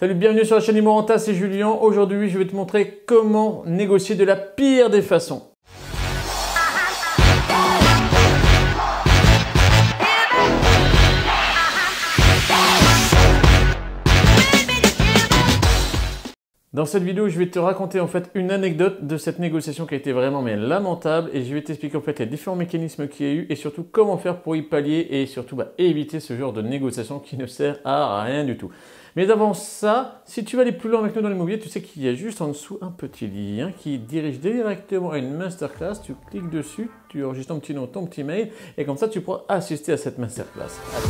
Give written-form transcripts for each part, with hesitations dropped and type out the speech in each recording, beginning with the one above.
Salut, bienvenue sur la chaîne Imorenta, c'est Julien. Aujourd'hui, je vais te montrer comment négocier de la pire des façons. Dans cette vidéo, je vais te raconter en fait une anecdote de cette négociation qui a été vraiment lamentable et je vais t'expliquer en fait les différents mécanismes qu'il y a eu et surtout comment faire pour y pallier et surtout éviter ce genre de négociation qui ne sert à rien du tout. Mais avant ça, si tu veux aller plus loin avec nous dans l'immobilier, tu sais qu'il y a juste en dessous un petit lien qui dirige directement à une masterclass. Tu cliques dessus, tu enregistres ton petit nom, ton petit mail et comme ça tu pourras assister à cette masterclass. Allez.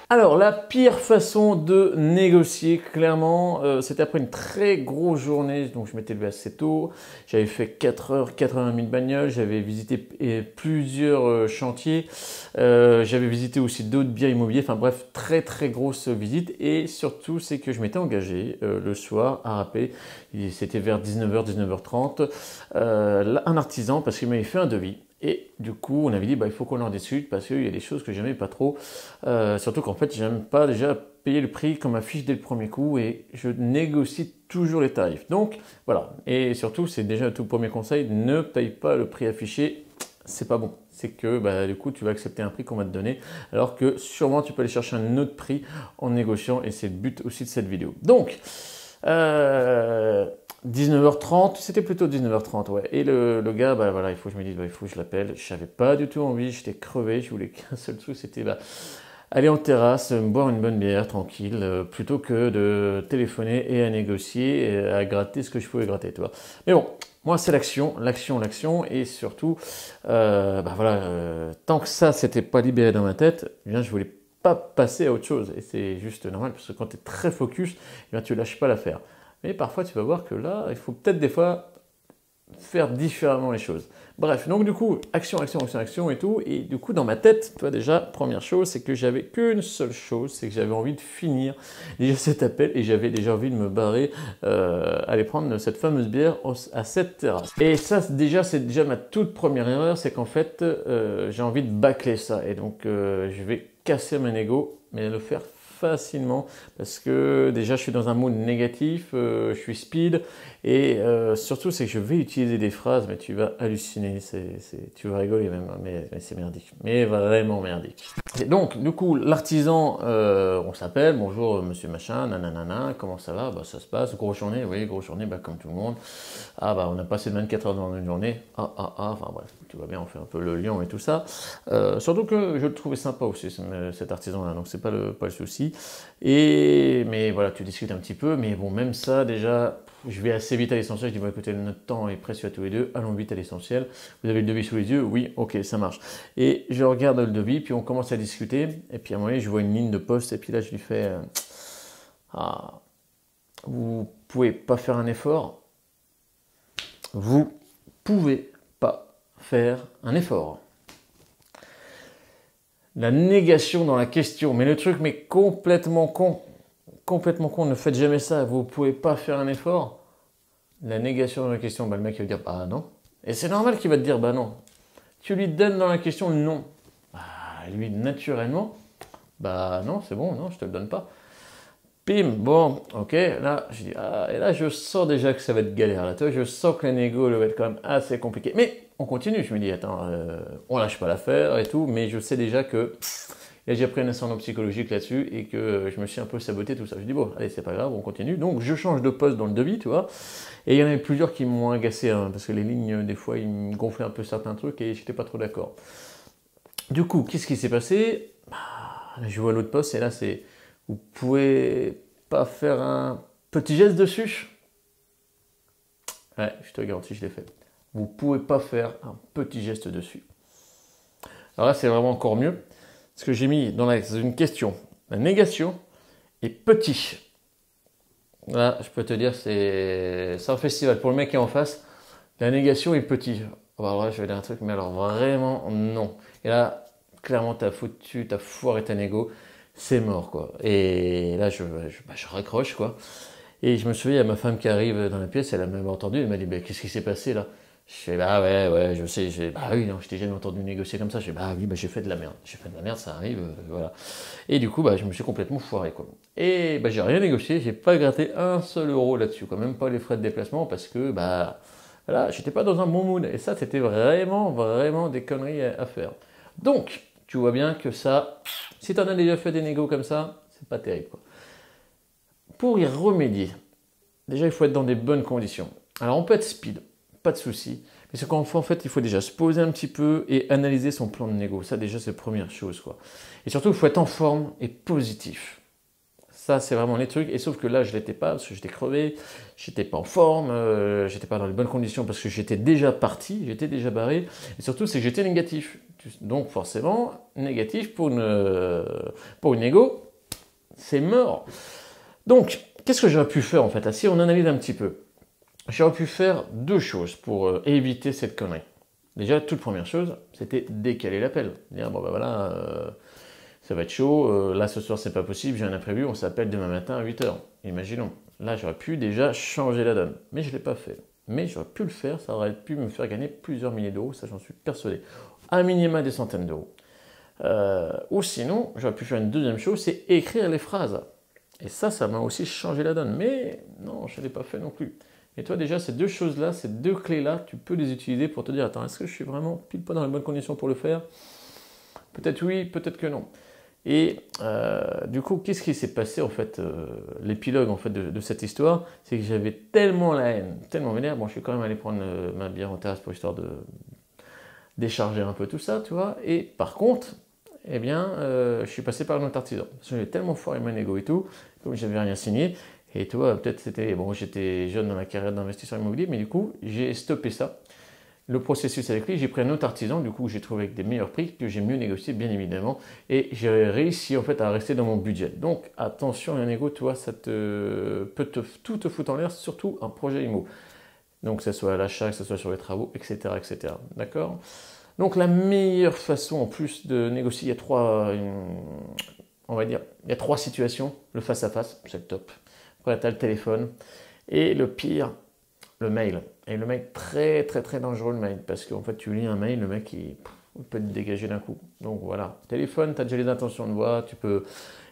Alors, la pire façon de négocier, clairement, c'était après une très grosse journée. Donc, je m'étais levé assez tôt. J'avais fait 4 heures, 80 000 bagnoles. J'avais visité plusieurs chantiers. J'avais visité aussi d'autres biens immobiliers. Enfin bref, très très grosse visite. Et surtout, c'est que je m'étais engagé le soir à rappeler. C'était vers 19h, 19h30. Un artisan, parce qu'il m'avait fait un devis. Et du coup, on avait dit, il faut qu'on en discute parce qu'il y a des choses que j'aimais pas trop. Surtout qu'en fait, j'aime pas déjà payer le prix qu'on m'affiche dès le premier coup et je négocie toujours les tarifs. Donc, voilà. Et surtout, c'est déjà le tout premier conseil, ne paye pas le prix affiché. C'est pas bon. C'est que du coup, tu vas accepter un prix qu'on va te donner alors que sûrement, tu peux aller chercher un autre prix en négociant et c'est le but aussi de cette vidéo. Donc, 19h30, c'était plutôt 19h30, ouais. Et le gars, il faut que je me dise, il faut que je l'appelle. Je n'avais pas du tout envie, j'étais crevé, je voulais qu'un seul truc, c'était aller en terrasse, boire une bonne bière, tranquille, plutôt que de téléphoner et à négocier, et à gratter ce que je pouvais gratter, tu vois. Mais bon, moi, c'est l'action, et surtout, tant que ça, c'était pas libéré dans ma tête, eh bien, je voulais pas passer à autre chose. Et c'est juste normal, parce que quand tu es très focus, eh bien, tu lâches pas l'affaire. Mais parfois, tu vas voir que là, il faut peut-être des fois faire différemment les choses. Bref, donc du coup, action et tout. Et du coup, dans ma tête, toi déjà, première chose, c'est que j'avais qu'une seule chose, c'est que j'avais envie de finir déjà cet appel et j'avais déjà envie de me barrer, aller prendre cette fameuse bière à cette terrasse. Et ça, c'est déjà ma toute première erreur, c'est qu'en fait, j'ai envie de bâcler ça. Et donc, je vais casser mon ego, mais le faire facilement parce que déjà je suis dans un mood négatif, je suis speed et surtout c'est que je vais utiliser des phrases mais tu vas halluciner, tu vas rigoler même, mais c'est merdique, mais vraiment merdique. Et donc du coup l'artisan, on s'appelle, bonjour monsieur machin, nanana, comment ça va, ça se passe, grosse journée, oui grosse journée, comme tout le monde, on a passé 24 heures dans une journée, enfin bref, tu vois bien, on fait un peu le lion et tout ça, surtout que je le trouvais sympa aussi cet artisan là, donc c'est pas le souci. Mais voilà, tu discutes un petit peu, mais bon, même ça, déjà, je vais assez vite à l'essentiel. Je dis, écoutez, notre temps est précieux à tous les deux, allons vite à l'essentiel. Vous avez le devis sous les yeux? Oui, ok, ça marche. Et je regarde le devis, puis on commence à discuter, et puis à un moment donné, je vois une ligne de poste, et puis là, je lui fais, vous pouvez pas faire un effort? Vous pouvez pas faire un effort. La négation dans la question, mais le truc, mais complètement con, ne faites jamais ça, vous ne pouvez pas faire un effort. La négation dans la question, le mec il va dire non, et c'est normal qu'il va te dire non. Tu lui donnes dans la question le non, lui naturellement, non c'est bon, non je te le donne pas. Pim, bon, ok, là je dis et là je sens déjà que ça va être galère, là, toi, je sens que la négo va être quand même assez compliqué, mais on continue, je me dis, attends, on lâche pas l'affaire et tout, mais je sais déjà que j'ai pris un ascendant psychologique là-dessus et que je me suis un peu saboté tout ça. Je dis, bon, allez, c'est pas grave, on continue. Donc, je change de poste dans le devis, tu vois, et il y en avait plusieurs qui m'ont agacé, parce que les lignes, des fois, ils me gonflaient un peu certains trucs et j'étais pas trop d'accord. Du coup, qu'est-ce qui s'est passé? Je vois l'autre poste et là, c'est, vous pouvez pas faire un petit geste dessus? Ouais, je te garantis, je l'ai fait. Vous ne pouvez pas faire un petit geste dessus. Alors là, c'est vraiment encore mieux. Ce que j'ai mis dans une question, la négation est petit. Là, je peux te dire, c'est un festival. Pour le mec qui est en face, la négation est petit. Alors là, je vais dire un truc, mais alors vraiment, non. Et là, clairement, t'as foiré ta négo, c'est mort, quoi. Et là, je raccroche, quoi. Et je me souviens, il y a ma femme qui arrive dans la pièce, elle a même entendu, elle m'a dit, bah, qu'est-ce qui s'est passé là? Je fais, bah ouais, je sais, bah oui, non, je t'ai jamais entendu négocier comme ça. Je fais, bah oui, bah j'ai fait de la merde. J'ai fait de la merde, ça arrive, voilà. Et du coup, bah, je me suis complètement foiré, quoi. Et bah, j'ai rien négocié, j'ai pas gratté un seul euro là-dessus, quoi. Même pas les frais de déplacement, parce que, bah, voilà, j'étais pas dans un bon mood. Et ça, c'était vraiment des conneries à faire. Donc, tu vois bien que ça, si t'en as déjà fait des négos comme ça, c'est pas terrible, quoi. Pour y remédier, déjà, il faut être dans des bonnes conditions. Alors, on peut être speed, pas de souci. Mais ce qu'on fait, en fait, il faut déjà se poser un petit peu et analyser son plan de négo. Ça, déjà, c'est la première chose, quoi. Et surtout, il faut être en forme et positif. Ça, c'est vraiment les trucs. Et sauf que là, je l'étais pas parce que j'étais crevé, j'étais pas en forme, j'étais pas dans les bonnes conditions parce que j'étais déjà parti, j'étais déjà barré. Et surtout, c'est que j'étais négatif. Donc, forcément, négatif pour une négo, c'est mort. Donc, qu'est-ce que j'aurais pu faire en fait? Si on analyse un petit peu, j'aurais pu faire deux choses pour éviter cette connerie. Déjà, toute première chose, c'était décaler l'appel. Dire, bon ben voilà, ça va être chaud, là ce soir c'est pas possible, j'ai un imprévu, on s'appelle demain matin à 8h. Imaginons. Là, j'aurais pu déjà changer la donne. Mais je ne l'ai pas fait. Mais j'aurais pu le faire, ça aurait pu me faire gagner plusieurs milliers d'euros, ça j'en suis persuadé. Un minima des centaines d'euros. Ou sinon, j'aurais pu faire une deuxième chose, c'est écrire les phrases. Et ça m'a aussi changé la donne. Mais non, je ne l'ai pas fait non plus. Et toi, déjà, ces deux choses-là, ces deux clés-là, tu peux les utiliser pour te dire, attends, est-ce que je suis vraiment pile pas dans les bonnes conditions pour le faire? Peut-être oui, peut-être que non. Et du coup, qu'est-ce qui s'est passé en fait, l'épilogue en fait de cette histoire, c'est que j'avais tellement la haine, tellement vénère. Bon, je suis quand même allé prendre ma bière en terrasse pour histoire de décharger un peu tout ça, tu vois. Et par contre, eh bien, je suis passé par un autre artisan. Parce que j'avais tellement foiré mon ego et tout, comme j'avais rien signé. Et tu vois, peut-être c'était, bon, j'étais jeune dans ma carrière d'investisseur immobilier, mais du coup, j'ai stoppé ça. Le processus avec lui, j'ai pris un autre artisan, du coup j'ai trouvé avec des meilleurs prix que j'ai mieux négocié bien évidemment et j'ai réussi en fait à rester dans mon budget. Donc attention, un négo, toi, ça peut tout te foutre en l'air, surtout un projet IMO. Donc que ce soit à l'achat, que ce soit sur les travaux, etc. etc. D'accord? Donc la meilleure façon en plus de négocier, on va dire, il y a trois situations. Le face-à-face, c'est le top. Après tu as le téléphone et le pire, le mail. Et le mail, très dangereux le mail, parce qu'en fait tu lis un mail, le mec il peut te dégager d'un coup. Donc voilà, téléphone, tu as déjà les intentions de voix, tu peux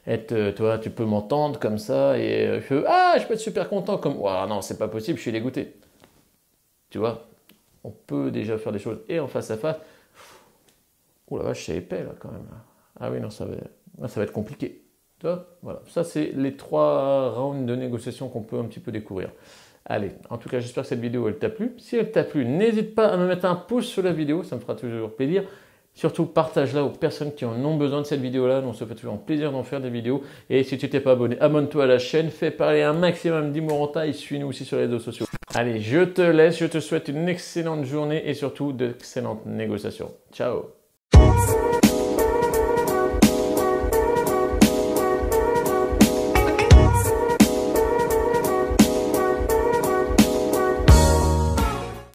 tu peux m'entendre comme ça, et je peux être super content, comme, ouah, non, c'est pas possible, je suis dégoûté. Tu vois, on peut déjà faire des choses, et en face à face, oh la vache, c'est épais là quand même. Ah oui, non, ça va être compliqué. Tu vois, voilà, ça c'est les trois rounds de négociation qu'on peut un petit peu découvrir. Allez, en tout cas, j'espère que cette vidéo elle t'a plu. Si elle t'a plu, n'hésite pas à me mettre un pouce sur la vidéo, ça me fera toujours plaisir. Surtout, partage-la aux personnes qui en ont besoin de cette vidéo-là. On se fait toujours plaisir d'en faire des vidéos. Et si tu t'es pas abonné, abonne-toi à la chaîne. Fais parler un maximum d'Imorenta et suis-nous aussi sur les réseaux sociaux. Allez, je te laisse. Je te souhaite une excellente journée et surtout d'excellentes négociations. Ciao!